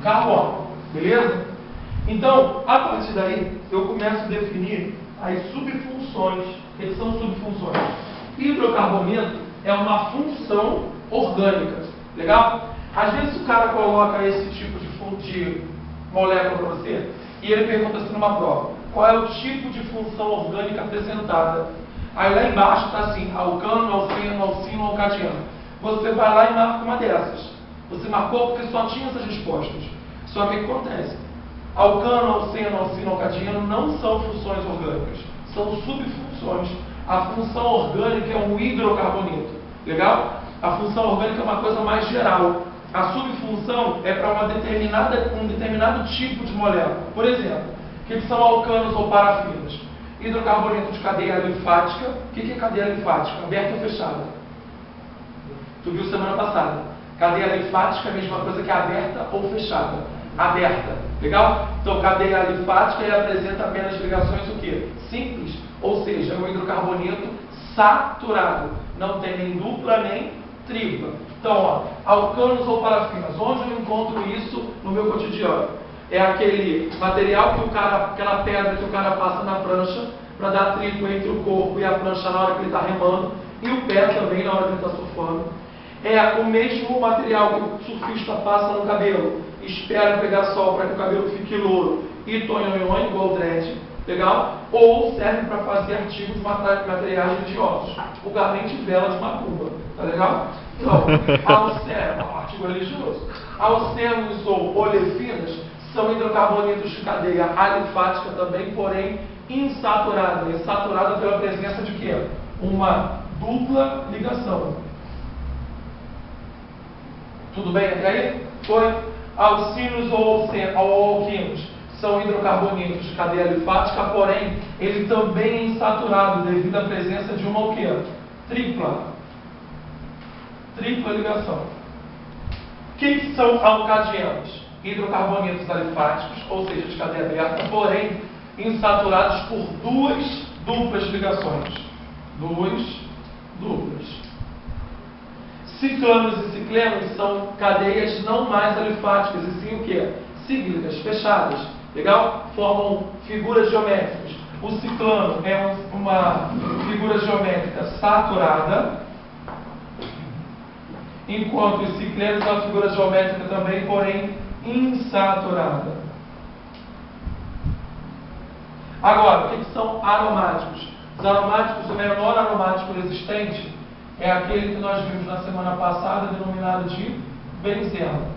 carbono. Beleza? Então, a partir daí, eu começo a definir as subfunções. O que são subfunções? Hidrocarboneto é uma função orgânica. Legal? Às vezes o cara coloca esse tipo de molécula para você e ele pergunta assim numa prova: qual é o tipo de função orgânica apresentada? Aí lá embaixo está assim: alcano, alceno, alcino, alcadiano. Você vai lá e marca uma dessas. Você marcou porque só tinha essas respostas. Só que o que acontece? Alcano, alceno, alcino, alcadiano não são funções orgânicas, são subfunções. A função orgânica é um hidrocarboneto. Legal? A função orgânica é uma coisa mais geral. A subfunção é para um determinado tipo de molécula. Por exemplo, o que são alcanos ou parafinas? Hidrocarboneto de cadeia linfática. O que é cadeia linfática? Aberta ou fechada? Tu viu semana passada. Cadeia linfática é a mesma coisa que aberta ou fechada. Aberta. Legal? Então, cadeia linfática ele apresenta apenas ligações o quê? Simples. Ou seja, é um hidrocarboneto saturado. Não tem nem dupla nem tripla. Então, ó, alcanos ou parafinas. Onde eu encontro isso no meu cotidiano? É aquele material aquela pedra que o cara passa na prancha para dar atrito entre o corpo e a prancha na hora que ele está remando, e o pé também na hora que ele está surfando. É o mesmo material que o surfista passa no cabelo, espera pegar sol para que o cabelo fique louro e tonhonhon, igual o dread, legal? Ou serve para fazer artigos materiais religiosos, vulgarmente vela de macumba, tá legal? Então, artigo religioso. Alcenos ou olefinas são hidrocarbonetos de cadeia alifática também, porém insaturada. Insaturada pela presença de quê? Uma dupla ligação. Tudo bem até aí? Foi? Alcinos ou alquinos são hidrocarbonetos de cadeia alifática, porém ele também é insaturado devido à presença de uma o quê? Tripla ligação. O que são alcadianos? Hidrocarbonetos alifáticos, ou seja, de cadeia aberta, porém insaturados por duas duplas ligações. Duas duplas. Ciclanos e ciclenos são cadeias não mais alifáticas, e sim o quê? Cíclicas, fechadas. Legal? Formam figuras geométricas. O ciclano é uma figura geométrica saturada, enquanto os ciclenos é uma figura geométrica também, porém insaturada. Agora, o que são aromáticos? Os aromáticos, o menor aromático existente é aquele que nós vimos na semana passada, denominado de benzeno.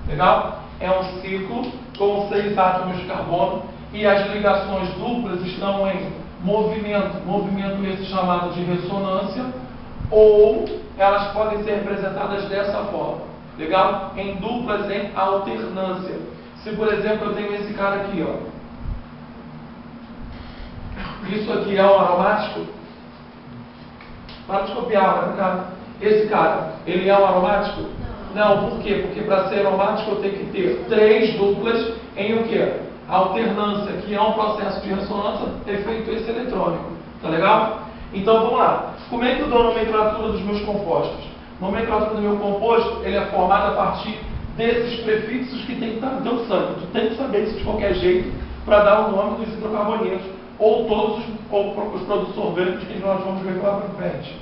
Legal? É um ciclo com 6 átomos de carbono e as ligações duplas estão em movimento esse chamado de ressonância, ou elas podem ser representadas dessa forma. Legal? Em duplas em alternância. Se, por exemplo, eu tenho esse cara aqui, ó. Isso aqui é um aromático? Para de copiar, cara. Esse cara, ele é um aromático? Não, por quê? Porque para ser aromático eu tenho que ter 3 duplas em o quê? Alternância, que é um processo de ressonância, efeito esse eletrônico. Tá legal? Então vamos lá. Como é que eu dou a nomenclatura dos meus compostos? A nomenclatura do meu composto, ele é formado a partir desses prefixos que tem que estar no teu sangue. Tu tem que saber isso de qualquer jeito para dar o nome dos hidrocarbonetos ou todos os produtos orgânicos que nós vamos ver lá para frente.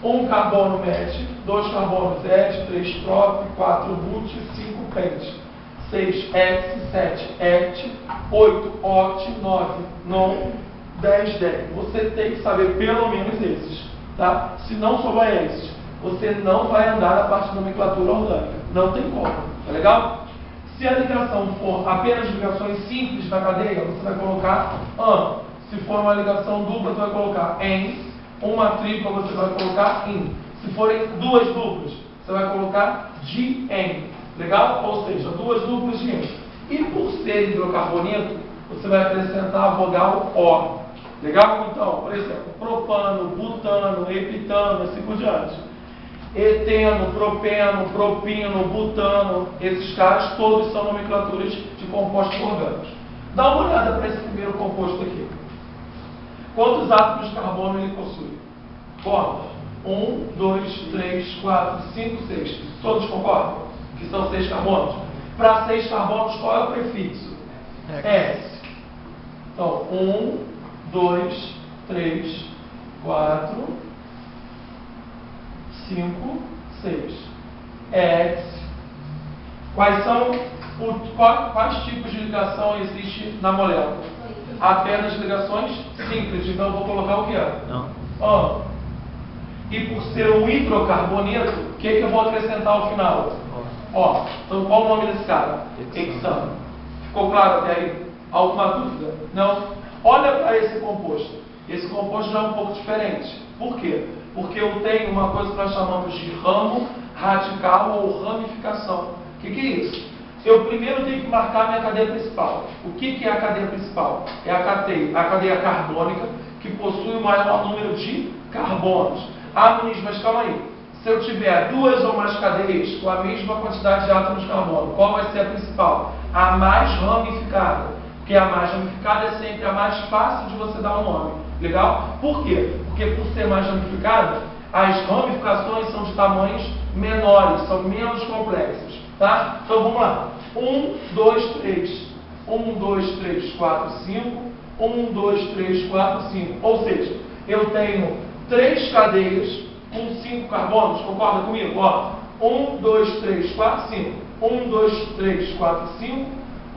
1 carbono MET, 2 carbonos ET, 3 prop, 4 but, 5 pent, 6 hex, 7 ect, 8 oct, 9 non, 10 dec. Você tem que saber pelo menos esses, tá? Se não souber esses, você não vai andar na parte de nomenclatura orgânica. Não tem como, tá legal? Se a ligação for apenas ligações simples da cadeia, você vai colocar AN. Se for uma ligação dupla, você vai colocar EN. Uma tripla, você vai colocar IN. Se forem 2 duplas, você vai colocar DIN. Legal? Ou seja, 2 duplas de IN. E por ser hidrocarboneto, você vai acrescentar a vogal O. Legal? Então, por exemplo, propano, butano, epitano, assim por diante. Eteno, propeno, propino, butano, esses caras todos são nomenclaturas de compostos orgânicos. Dá uma olhada para esse primeiro composto aqui. Quantos átomos de carbono ele possui? Quantos? 1, 2, 3, 4, 5, 6. Todos concordam que são 6 carbonos? Para 6 carbonos, qual é o prefixo? S. Então, 1, 2, 3, 4, 5, 6. X. Quais tipos de ligação existe na molécula? Apenas ligações simples. Então eu vou colocar o que é? Não. E por ser um hidrocarboneto, o que eu vou acrescentar ao final? Então qual o nome desse cara? Hexano. Ficou claro até aí? Alguma dúvida? Não? Olha para esse composto. Esse composto já é um pouco diferente. Por quê? Porque eu tenho uma coisa que nós chamamos de ramo radical ou ramificação. O que é isso? Eu primeiro tenho que marcar minha cadeia principal. O que é a cadeia principal? É a cadeia carbônica, que possui o maior número de carbonos. Muniz, mas calma aí. Se eu tiver 2 ou mais cadeias com a mesma quantidade de átomos de carbono, qual vai ser a principal? A mais ramificada. Porque a mais ramificada é sempre a mais fácil de você dar um nome. Legal? Por quê? Porque por ser mais ramificada, as ramificações são de tamanhos menores, são menos complexas. Tá? Então vamos lá. 1, 2, 3. 1, 2, 3, 4, 5. 1, 2, 3, 4, 5. Ou seja, eu tenho 3 cadeias com 5 carbonos. Concorda comigo? 1, 2, 3, 4, 5. 1, 2, 3, 4, 5.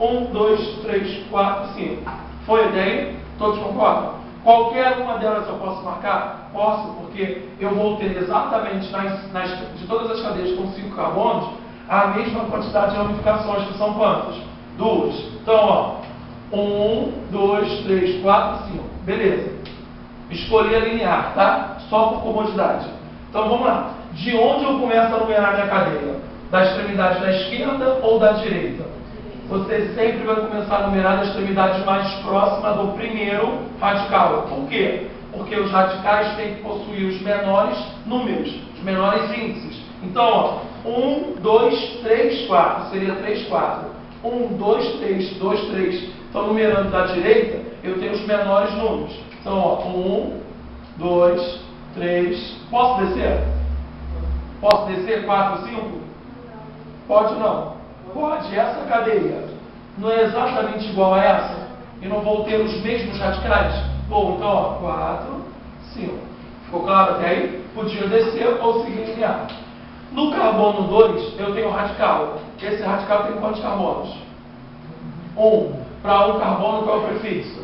1, 2, 3, 4, 5. Foi até aí? Todos concordam? Qualquer uma delas eu posso marcar? Posso, porque eu vou ter exatamente de todas as cadeias com 5 carbonos a mesma quantidade de ramificações, que são quantas? 2. Então, 1, 2, 3, 4, 5. Beleza. Escolhi a linear, tá? Só por comodidade. Então, vamos lá. De onde eu começo a numerar minha cadeia? Da extremidade da esquerda ou da direita? Você sempre vai começar a numerar da extremidade mais próxima do primeiro radical. Por quê? Porque os radicais têm que possuir os menores números, os menores índices. Então, 1, 2, 3, 4. Seria 3, 4. 1, 2, 3, 2, 3. Então, numerando da direita, eu tenho os menores números. Então, 1, 2, 3. Posso descer? Posso descer 4, 5? Pode ou não? Pode. Essa cadeia não é exatamente igual a essa? E não vou ter os mesmos radicais? Bom, então, 4, 5. Ficou claro até aí? Podia descer ou seguir linear. No carbono 2, eu tenho um radical. Esse radical tem quantos carbonos? 1. Para um carbono, qual é o prefixo?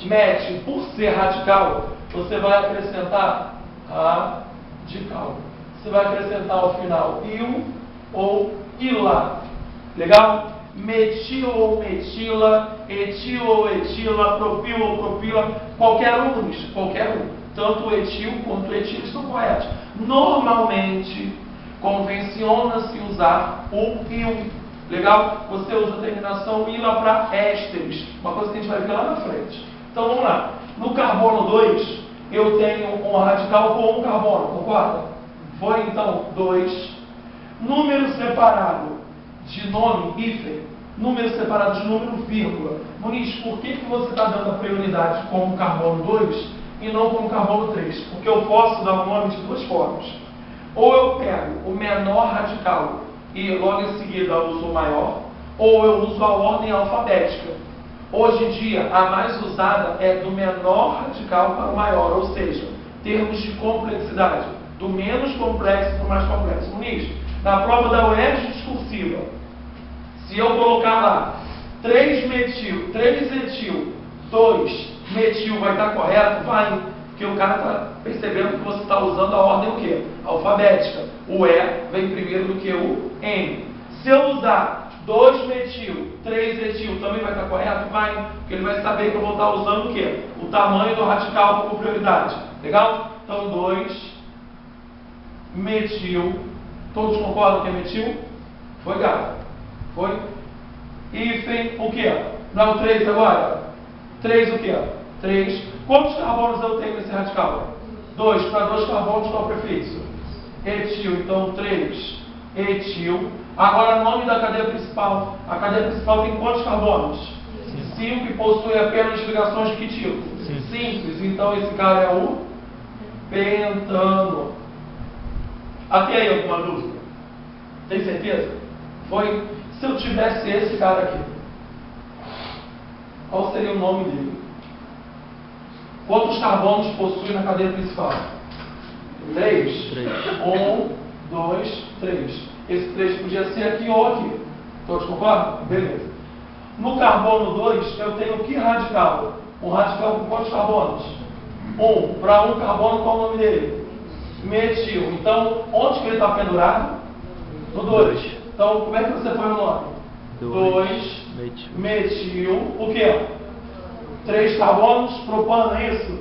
Met. Por ser radical, você vai acrescentar radical. Você vai acrescentar ao final il ou ila. Legal? Metil ou metila, etil ou etila, propil ou propila, qualquer um. Tanto o etil quanto o etil estão corretos. Normalmente, convenciona-se usar o il. Legal? Você usa a terminação ila para ésteres. Uma coisa que a gente vai ver lá na frente. Então vamos lá. No carbono 2, eu tenho um radical com um carbono, concorda? Foi então 2. Número separado de nome, hífen. Número separado de número, vírgula. Muniz, por que você está dando a prioridade com o carbono 2 e não com o carbono 3? Porque eu posso dar o nome de duas formas. Ou eu pego o menor radical e logo em seguida eu uso o maior, ou eu uso a ordem alfabética. Hoje em dia, a mais usada é do menor radical para o maior, ou seja, termos de complexidade, do menos complexo para o mais complexo. Muniz, na prova da UERJ discursiva, se eu colocar lá 3 metil, 3 etil, 2 metil, vai estar correto? Vai, porque o cara está percebendo que você está usando a ordem o quê? Alfabética. O E vem primeiro do que o N. Se eu usar 2 metil, 3 etil, também vai estar correto? Vai, porque ele vai saber que eu vou estar usando o quê? O tamanho do radical como prioridade. Legal? Então, 2 metil. Todos concordam que é metil? Foi, gato? Foi? Hífen, o quê? Não é o 3 agora? 3 o quê? 3. Quantos carbonos eu tenho nesse radical? 2. Para 2 carbonos, qual é o prefixo? Etil. Então, 3. Etil. Agora, nome da cadeia principal. A cadeia principal tem quantos carbonos? 5 e possui apenas ligações de que tipo? Simples. Então, esse cara é o pentano. Até aí alguma dúvida? Tem certeza? Foi? Se eu tivesse esse cara aqui, qual seria o nome dele? Quantos carbonos possui na cadeia principal? 3. 1, 2, 3. Esse 3 podia ser aqui ou aqui. Todos concordam? Beleza. No carbono 2, eu tenho que radical? Um radical com quantos carbonos? 1. Para um carbono, qual é o nome dele? Metil. Então, onde que ele está pendurado? No 2. Então, como é que você põe o nome? 2 metil. O quê? 3 carbonos, propano, é isso?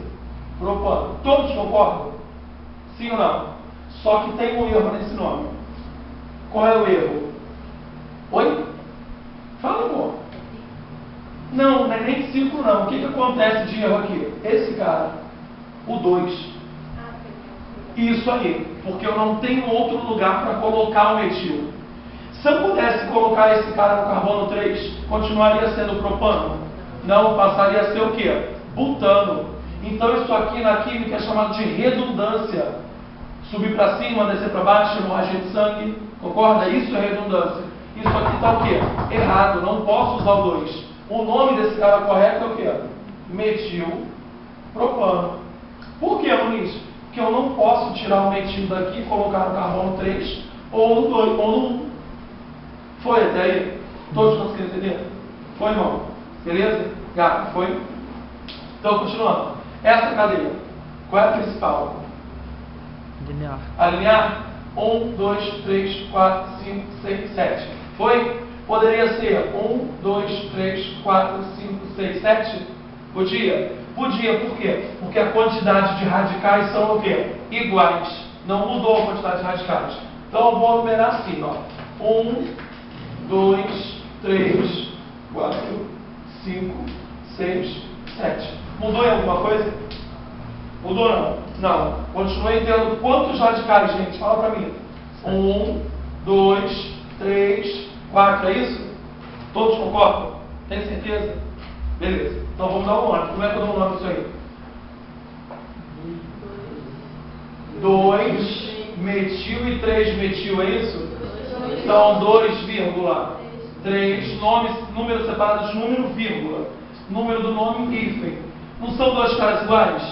Propano. Todos concordam? Sim ou não? Só que tem um erro nesse nome. Qual é o erro? Oi? Fala, amor. Não, não é nem 5 não. O que acontece de erro aqui? Esse cara, o 2. Isso aí. Porque eu não tenho outro lugar para colocar o metil. Se eu pudesse colocar esse cara no carbono 3, continuaria sendo propano? Não, passaria a ser o quê? Butano. Então isso aqui na química é chamado de redundância. Subir para cima, descer para baixo, hemorragia de sangue. Concorda? Isso é redundância. Isso aqui está o quê? Errado. Não posso usar o 2. O nome desse cara correto é o quê? Metil propano. Por que, Muniz? Porque eu não posso tirar o metil daqui e colocar no carbono 3 ou no 2 ou no 1. Foi até aí? Todos conseguiram entender? Foi, irmão? Beleza? Gato, foi? Então, continuando. Essa cadeia, qual é a principal? Linear. A linear? 1, 2, 3, 4, 5, 6, 7. Foi? Poderia ser 1, 2, 3, 4, 5, 6, 7? Podia? Podia, por quê? Porque a quantidade de radicais são o quê? Iguais. Não mudou a quantidade de radicais. Então eu vou numerar assim, ó. 1, 2, 3, 4, 5, 6, 7. Mudou em alguma coisa? Mudou não? Não. Continuei tendo quantos radicais, gente? Fala pra mim. 1, 2, 3, 4, é isso? Todos concordam? Tem certeza? Beleza. Então vamos dar um nome. Como é que eu dou um nome disso aí? 2 metil e 3 metil, é isso? Então 2,3 nomes, números separados de número, vírgula. Número do nome, hífen. Não são 2 caras iguais?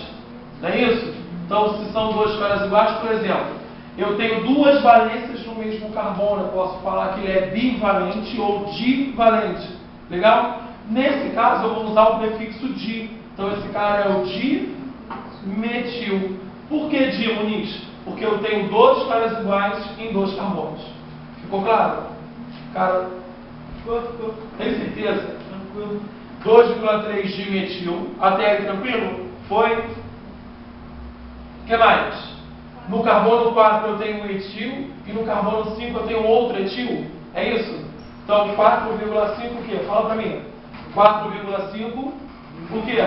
Não é isso? Então, se são 2 caras iguais, por exemplo, eu tenho 2 valências no mesmo carbono. Eu posso falar que ele é bivalente ou divalente. Legal? Nesse caso, eu vou usar o prefixo di. Então, esse cara é o dimetil. Por que di, Muniz? Porque eu tenho 2 caras iguais em 2 carbonos. Ficou claro? Cara, tem certeza? Tranquilo. 2,3 dimetil. Até aí, tranquilo? Foi? O que mais? No carbono 4 eu tenho um etil e no carbono 5 eu tenho outro etil. É isso? Então 4,5 o quê? Fala pra mim. 4,5 o quê?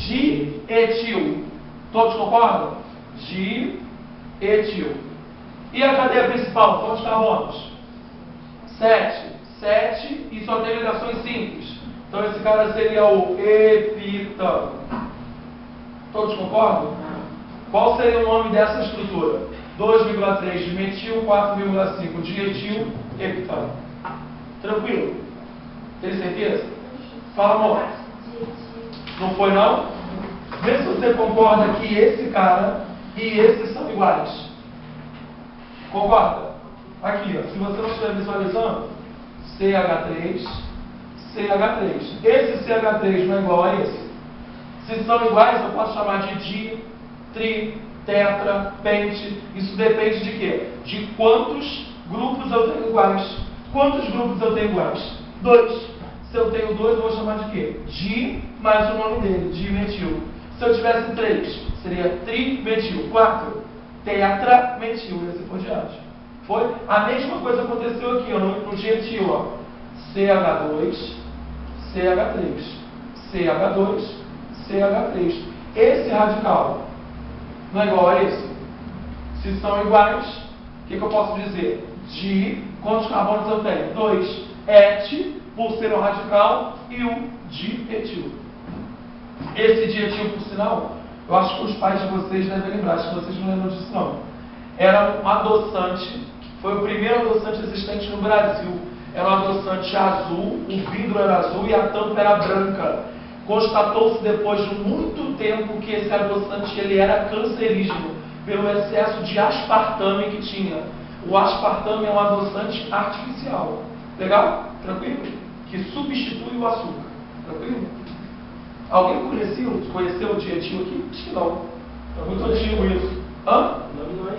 Dietil. Todos concordam? Dietil. E a cadeia principal? Quantos carbonos? 7. 7 e só tem ligações simples. Então esse cara seria o epitano. Todos concordam? Qual seria o nome dessa estrutura? 2,3 de metil, 4,5 de etil, epitano. Tranquilo? Tem certeza? Fala, amor. Não foi não? Vê se você concorda que esse cara e esse são iguais. Concorda? Aqui, ó, se você não estiver visualizando, CH3, CH3. Esse CH3 não é igual a esse? Se são iguais, eu posso chamar de di, tri, tetra, pente. Isso depende de quê? De quantos grupos eu tenho iguais. Quantos grupos eu tenho iguais? 2. Se eu tenho 2, eu vou chamar de quê? Di mais o nome dele, dimetil. Se eu tivesse 3, seria trimetil. 4, tetrametil, e assim por diante. Foi? A mesma coisa aconteceu aqui, ó, no dietil, ó. CH2, CH3, CH2, CH3. Esse radical não é igual a esse? Se são iguais, o que eu posso dizer? Di, quantos carbonos eu tenho? 2. Et, por ser um radical, e o dietil. Esse dietil, por sinal, eu acho que os pais de vocês devem lembrar, acho que vocês não lembram disso não. Era um adoçante, foi o primeiro adoçante existente no Brasil. era um adoçante azul, o vidro era azul e a tampa era branca. Constatou-se depois de muito tempo que esse adoçante ele era cancerígeno, pelo excesso de aspartame que tinha. O aspartame é um adoçante artificial. Legal? Tranquilo? Que substitui o açúcar. Tranquilo? Alguém conheceu o dietil aqui? Acho que não. É muito antigo isso. Hã? Não é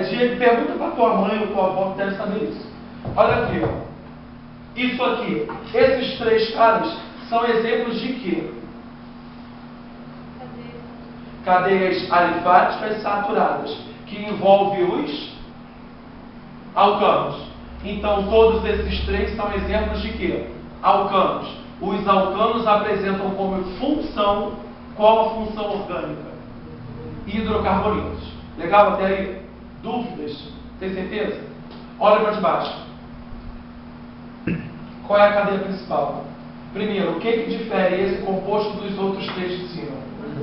estranho. Pergunta para tua mãe ou tua avó que deve saber isso. Olha aqui, ó. Isso aqui. Esses três caras são exemplos de quê? Cadeias alifáticas saturadas, que envolve os alcanos. Então, todos esses três são exemplos de quê? Alcanos. Os alcanos apresentam como função, qual a função orgânica? Hidrocarbonetos. Legal até aí? Dúvidas? Tem certeza? Olha para de baixo. Qual é a cadeia principal? Primeiro, o que difere esse composto dos outros três de cima?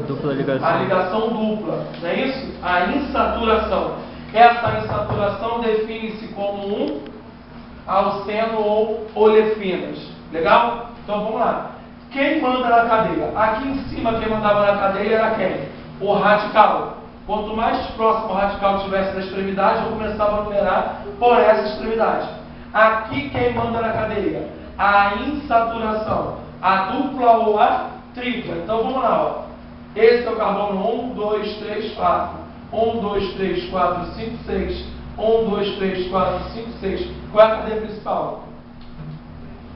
Dupla ligação. A ligação dupla, não é isso? A insaturação. Essa insaturação define-se como um alceno ou olefinas. Legal? Então vamos lá. Quem manda na cadeia? Aqui em cima quem mandava na cadeia era quem? O radical. Quanto mais próximo o radical estivesse da extremidade, eu começava a numerar por essa extremidade. Aqui quem manda na cadeia? A insaturação. A dupla ou a tripla. Então vamos lá, ó. Esse é o carbono 1, 2, 3, 4. 1, 2, 3, 4, 5, 6. 1, 2, 3, 4, 5, 6. Qual é a cadeia principal?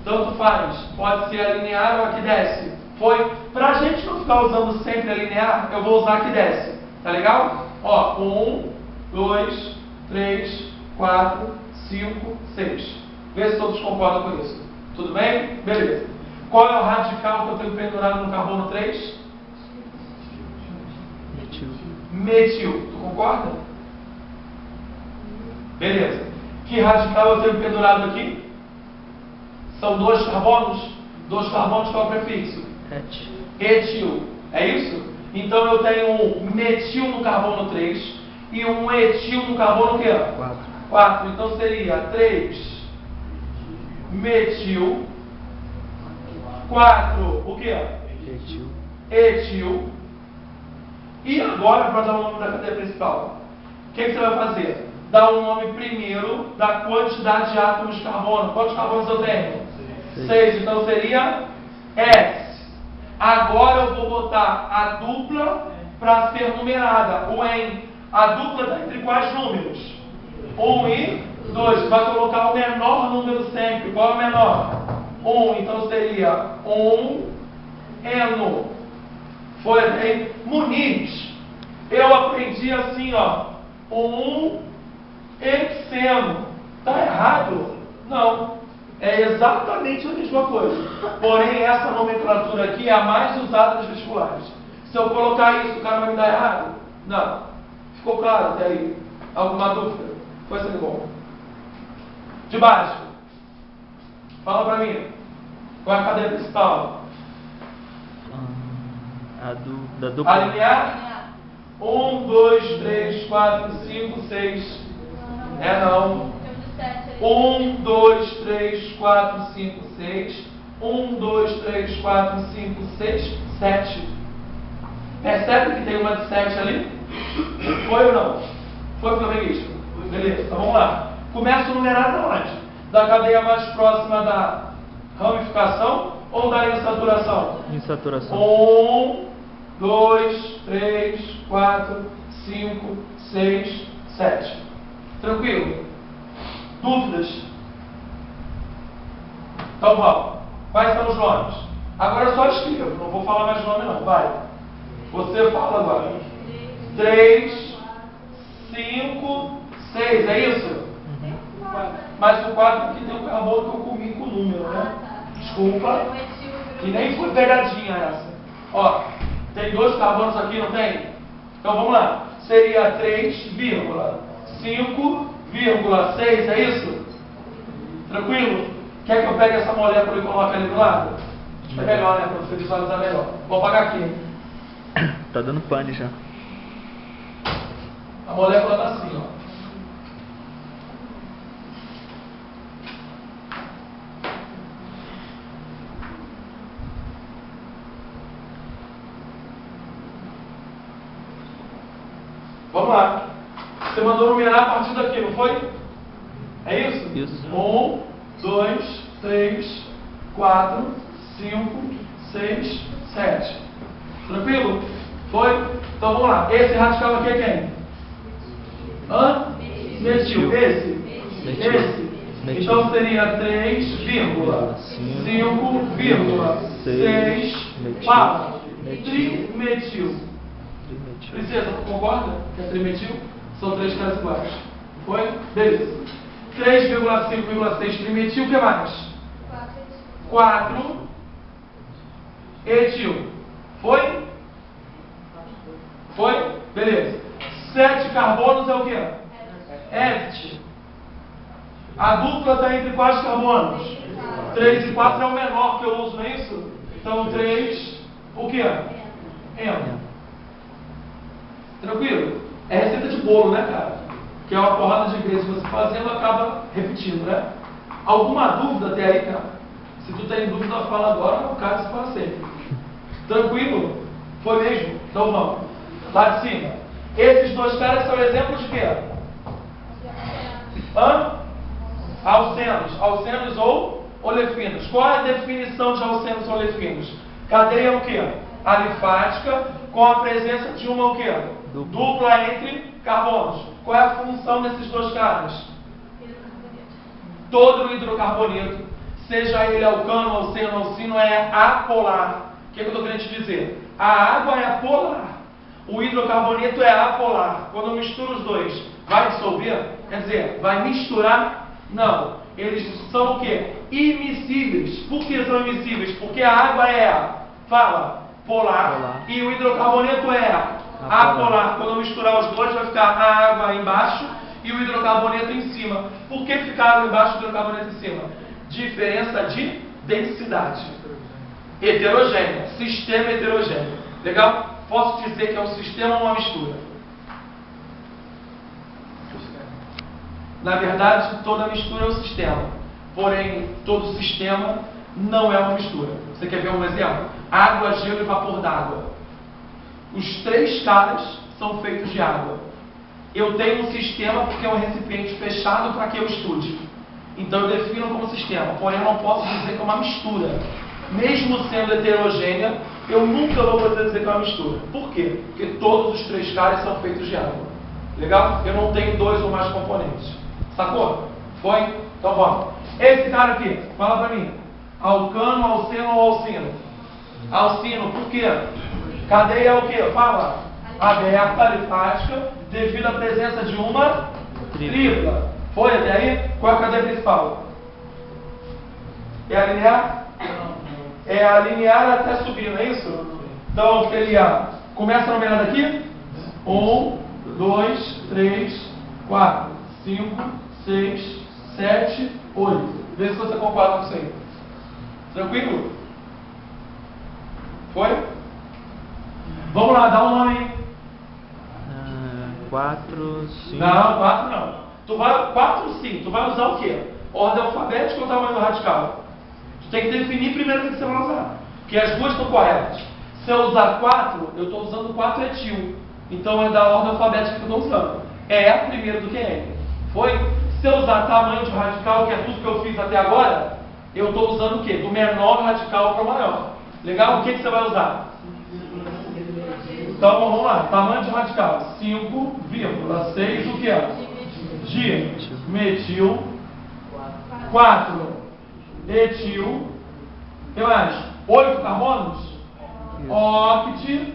Tanto faz. Pode ser a linear ou a que desce. Foi? Para a gente não ficar usando sempre a linear, eu vou usar a que desce. Tá legal? Ó, 1, 2, 3, 4, 5, 6. Vê se todos concordam com isso. Tudo bem? Beleza. Qual é o radical que eu tenho pendurado no carbono 3? Metil. Tu concorda? Beleza. Que radical eu tenho pendurado aqui? São dois carbonos? Dois carbonos, qual é o prefixo? Etil. É isso? Então eu tenho um metil no carbono 3 e um etil no carbono o quê? 4. Então seria 3 metil, 4 o quê? Etil. E agora, para dar o nome da cadeia principal, o que você vai fazer? Dar um nome primeiro da quantidade de átomos de carbono. Quantos carbonos eu tenho? 6. Então seria S. Agora eu vou botar a dupla para ser numerada. O N. A dupla está entre quais números? 1 e 2. Vai colocar o menor número sempre. Qual é o menor? 1. Então seria 1 N. Foi em Muniz. Eu aprendi assim, ó. 1 hexeno. Está errado? Não. É exatamente a mesma coisa. Porém, essa nomenclatura aqui é a mais usada nos vestibulares. Se eu colocar isso, o cara vai me dar errado? Não. Ficou claro até aí? Alguma dúvida? Foi assim bom. De baixo. Fala pra mim. Qual é a cadeia principal? Da dupla. Alinear? 1, 2, 3, 4, 5, 6. É não. 1, 2, 3, 4, 5, 6. 1, 2, 3, 4, 5, 6, 7. Percebe que tem uma de 7 ali? Foi ou não? Foi, flamenguista? Beleza, então vamos lá. Começa a numerar da onde? Da cadeia mais próxima da ramificação ou da insaturação? Insaturação. 1, 2, 3, 4, 5, 6, 7. Tranquilo? Dúvidas? Então vamos. Quais são os nomes? Agora só escreva, não vou falar mais nome não, vai. Você fala agora. 3, 5, 6, é isso? Mas o 4 aqui tem um carbono que eu comi com o número, né? Desculpa. Que nem foi pegadinha essa. Ó, tem 2 carbonos aqui, não tem? Então vamos lá. Seria 3,5,6, é isso? Tranquilo? Quer que eu pegue essa molécula e coloque ali do lado? Acho que é melhor, né? Para você visualizar melhor. Vou apagar aqui. Tá dando pane já. A molécula tá assim, ó. Vamos lá. Você mandou numerar a partir daqui, não foi? É isso? Isso. 1, 2, 3, 4, 5, 6, 7. Tranquilo? Foi? Então vamos lá. Esse radical aqui é quem? Hã? Metil. Esse? Metil. Esse? Metil. Então seria 3,6. Metil. Fala. Metil. Trimetil. Trimetil. Princesa, concorda que é trimetil? São 3 caras iguais. Foi? Beleza. 3,5,6 trimetil, o que mais? 4 etil. Foi? Foi? Beleza. 7 carbonos é o quê? Eft. A dupla está entre quais carbonos? 3 e 4 é o menor que eu uso, não é isso? Então 3, o quê? M. Tranquilo? É receita de bolo, né, cara? Que é uma porrada de vezes você fazendo, acaba repetindo, né? Alguma dúvida até aí, cara? Se tu tem dúvida, fala agora, o cara se fala sempre. Tranquilo? Foi mesmo? Então vamos. Lá de cima. Esses dois caras são exemplos de quê? Hã? Alcenos. Alcenos ou olefinos. Qual é a definição de alcenos ou olefinos? Cadeia o quê? Alifática com a presença de uma o quê? Dupla entre carbonos. Qual é a função desses dois caras? Todo hidrocarboneto, seja ele alcano, alceno, alcino, é apolar. O que eu estou querendo te dizer? A água é apolar. O hidrocarboneto é apolar. Quando eu misturo os dois, vai dissolver? Quer dizer, vai misturar? Não. Eles são o quê? Imiscíveis. Por que são imiscíveis? Porque a água é, polar. E o hidrocarboneto é apolar. Quando eu misturar os dois, vai ficar a água embaixo e o hidrocarboneto em cima. Por que ficaram embaixo e o hidrocarboneto em cima? Diferença de densidade. Heterogênea. Sistema heterogêneo. Legal? Posso dizer que é um sistema ou uma mistura? Na verdade, toda mistura é um sistema. Porém, todo sistema não é uma mistura. Você quer ver um exemplo? Água, gelo e vapor d'água. Os 3 caras são feitos de água. Eu tenho um sistema porque é um recipiente fechado para que eu estude. Então eu defino como sistema. Porém, eu não posso dizer que é uma mistura. Mesmo sendo heterogênea, eu nunca vou poder dizer que é uma mistura. Por quê? Porque todos os 3 caras são feitos de água. Legal? Eu não tenho 2 ou mais componentes. Sacou? Foi? Então vamos. Esse cara aqui, fala pra mim. Alcano, alceno ou alcino? Alcino, por quê? Cadeia é o quê? Fala. Aberta, alifática, devido à presença de uma tripla. Foi até aí? Qual é a cadeia principal? É a linear? É a linear até subir, não é isso? Então, seria... Começa a numerar daqui? 1, 2, 3, 4, 5, 6, 7, 8. Vê se você concorda com isso aí. Tranquilo? Foi? Vamos lá, dá um nome aí. 4, 5. Não, 4 não. 4 sim. Tu vai usar o quê? Ordem alfabética ou tamanho radical? Tu tem que definir primeiro o que você vai usar. Porque as duas estão corretas. Se eu usar 4, eu estou usando 4 etil. Então é da ordem alfabética que eu estou usando. É primeiro do que N. Foi? Se eu usar tamanho de radical, que é tudo que eu fiz até agora, eu estou usando o quê? Do menor radical para o maior. Legal? O que você vai usar? Então vamos lá. Tamanho de radical. 5,6 o que é? Dimetil. 4 etil. O que mais? 8 carbonos? Oct.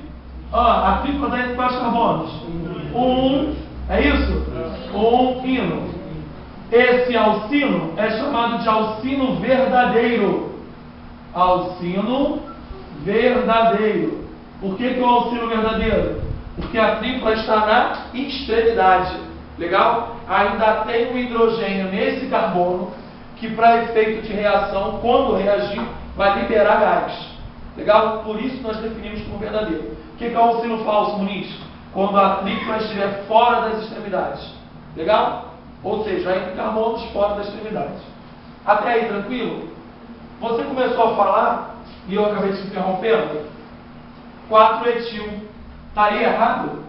A tripla está entre quais carbonos? 1. É isso? 1 ino. Esse alcino é chamado de alcino verdadeiro. Alcino verdadeiro. Por que é o alcino verdadeiro? Porque a tripla está na extremidade. Legal? Ainda tem um hidrogênio nesse carbono que, para efeito de reação, quando reagir, vai liberar gás. Legal? Por isso nós definimos como verdadeiro. O que é o alcino falso, Muniz? Quando a tripla estiver fora das extremidades. Legal? Ou seja, entre carbonos fora das extremidades. Até aí, tranquilo? Você começou a falar, e eu acabei te interrompendo, 4 etil. Estaria errado?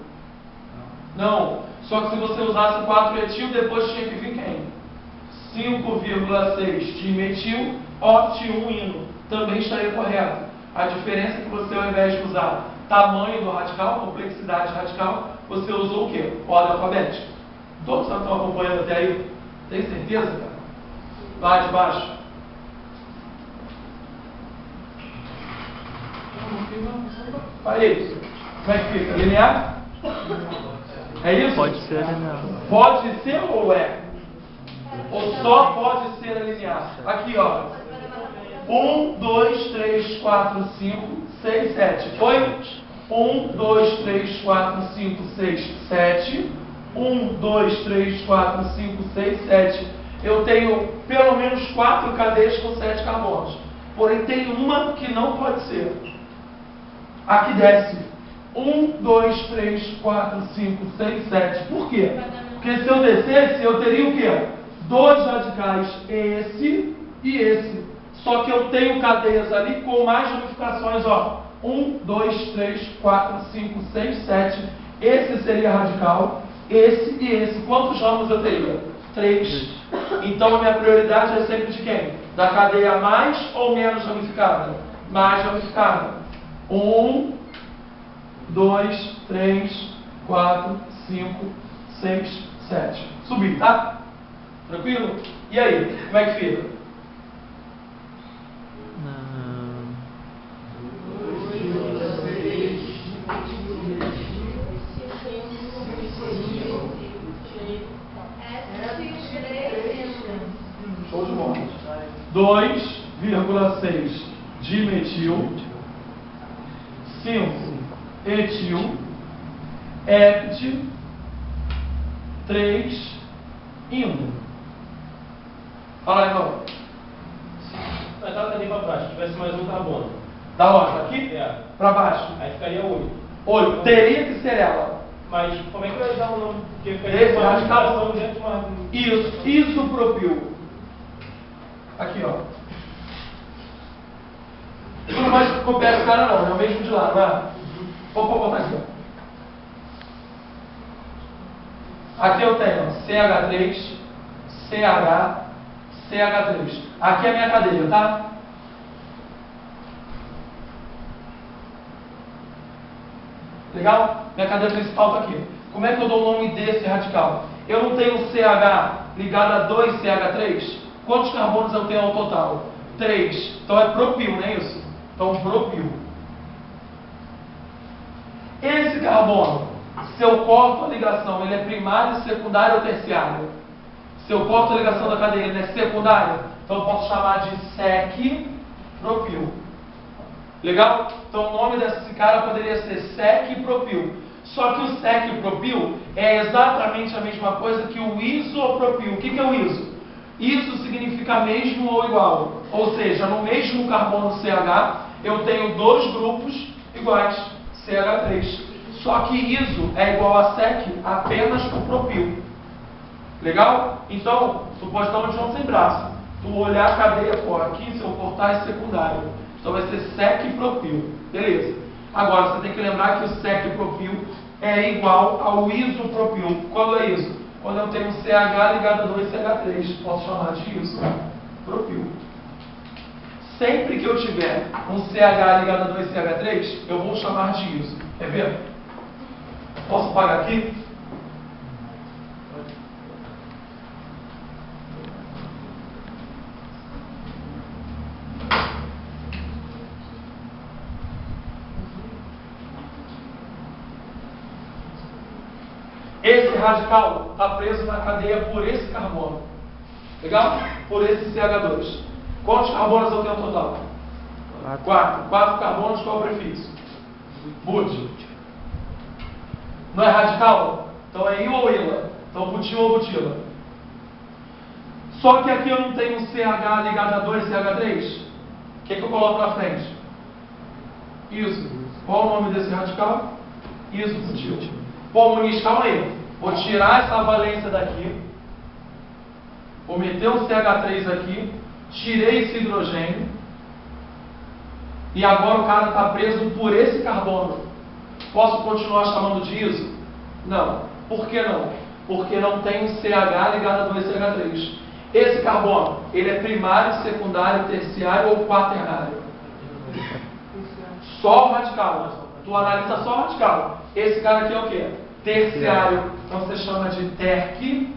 Não. Só que se você usasse 4-etil, depois tinha que vir quem? 5,6 dimetil, octi-1-ino. Também estaria correto. A diferença é que você, ao invés de usar tamanho do radical, complexidade radical, você usou o quê? Ordem alfabética. Todos estão acompanhando até aí? Tem certeza, cara? Lá de baixo. Aí, como é que fica? Linear? É isso? Pode ser linear. Pode ser ou é? Ou só pode ser linear? Aqui, ó. 1, 2, 3, 4, 5, 6, 7. Foi? 1, 2, 3, 4, 5, 6, 7. 1, 2, 3, 4, 5, 6, 7. Eu tenho pelo menos 4 cadeias com 7 carbonos. Porém, tem uma que não pode ser. Aqui desce. 1, 2, 3, 4, 5, 6, 7. Por quê? Porque se eu descesse, eu teria o quê? 2 radicais, esse e esse. Só que eu tenho cadeias ali com mais ramificações, ó. 1, 2, 3, 4, 5, 6, 7. Esse seria radical, esse e esse. Quantos ramos eu teria? 3. Então a minha prioridade é sempre de quem? Da cadeia mais ou menos ramificada? Mais ramificada. 1, 2, 3, 4, 5, 6, 7. Subir, tá? Tranquilo? E aí, como é que fica? Show de bola. 2,6 dimetil, 5 etil, hept, 3 ino. Fala aí, irmão. Mas ela tá ali pra baixo, se tivesse mais um carbono. Da onde? Aqui? É. Pra baixo. Aí ficaria 8. 8. Teria que ser ela. Mas como é que vai dar o nome? Porque Esse ficaria uma radical. radicação dentro de uma... Isso, isopropil. Aqui, ó. Tu não vai copiar esse cara não, é o mesmo de lá, não é? Vou botar aqui, ó. Aqui eu tenho CH3, CH, CH3. Aqui é a minha cadeia, tá? Legal? Minha cadeia principal está aqui. Como é que eu dou o nome desse radical? Eu não tenho CH ligado a 2CH3? Quantos carbonos eu tenho ao total? 3. Então é propil, não é isso? Então propil. Esse carbono, se eu corto a ligação, ele é primário, secundário ou terciário? Se eu corto a ligação da cadeia, ele é secundário? Então eu posso chamar de sec-propil. Legal? Então o nome desse cara poderia ser sec-propil. Só que o sec-propil é exatamente a mesma coisa que o isopropil. O que é o iso? Iso significa mesmo ou igual. Ou seja, no mesmo carbono CH, eu tenho 2 grupos iguais, CH3. Só que iso é igual a sec apenas por propil. Legal? Então, tu pode dar um João sem braço. Tu olhar a cadeia, pô, aqui se eu cortar é secundário. Então vai ser sec-propil. Beleza. Agora, você tem que lembrar que o sec-propil é igual ao isopropil. Quando é isso? Quando eu tenho CH ligado a 2CH3. Posso chamar de isopropil. Sempre que eu tiver um CH ligado a 2CH3, eu vou chamar de iso. Quer ver? Posso apagar aqui? Esse radical está preso na cadeia por esse carbono. Legal? Por esse CH2. Quantos carbonos eu tenho no total? 4. 4 carbonos, qual é o prefixo? But. Não é radical? Então é il ou ila. Então butil ou butila. Só que aqui eu não tenho CH ligado a 2CH3. O que eu coloco na frente? Iso. Qual o nome desse radical? Isobutil. Pô, Muniz, calma aí. Vou tirar essa valência daqui. Vou meter um CH3 aqui. Tirei esse hidrogênio. E agora o cara está preso por esse carbono. Posso continuar chamando de iso? Não. Por que não? Porque não tem um CH ligado a 2CH3. Esse carbono, ele é primário, secundário, terciário ou quaternário? Só o radical. Tu analisa só o radical. Esse cara aqui é o quê? Terciário. Então você chama de terc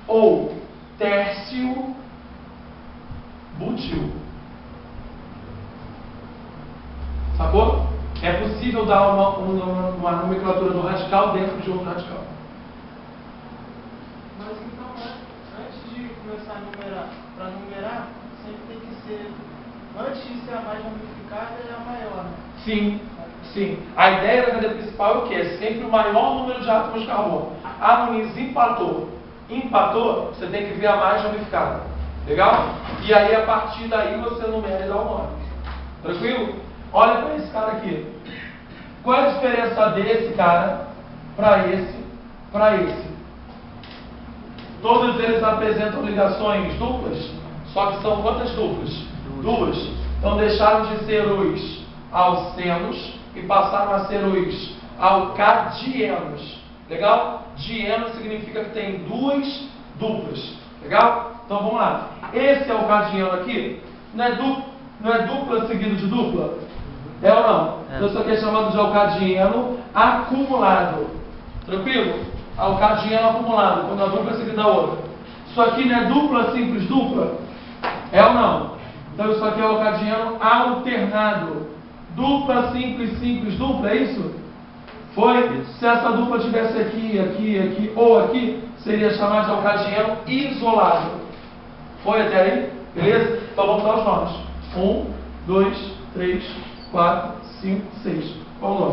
ou tércio butil. Sacou? É possível dar uma nomenclatura do radical dentro de outro radical. Mas então, antes de começar a numerar, para numerar, sempre tem que ser, antes de ser a mais ramificada, é a maior, né? Sim, sim. A ideia da cadeia principal é o quê? É sempre o maior número de átomos de carbono. A Muniz empatou. Empatou, você tem que ver a mais ramificada. Legal? E aí, a partir daí, você numera e dá o nome. Tranquilo? Olha para esse cara aqui. Qual é a diferença desse cara para esse, para esse? Todos eles apresentam ligações duplas, só que são quantas duplas? Duas. Então deixaram de ser os alcenos e passaram a ser os alcadienos. Legal? Dieno significa que tem duas duplas. Legal? Então vamos lá. Esse alcadieno aqui não é dupla seguido de dupla? É ou não? Então isso aqui é chamado de alcadieno acumulado. Tranquilo? Alcadieno acumulado, quando a dupla é seguida da outra. Isso aqui não é dupla simples dupla? É ou não? Então isso aqui é alcadieno alternado. Dupla simples simples dupla, é isso? Foi? Se essa dupla tivesse aqui, aqui, aqui ou aqui, seria chamado de alcadieno isolado. Foi até aí? Beleza? Então vamos dar os nomes. 1, 2, 3, 4, 5, 6. Qual o nome?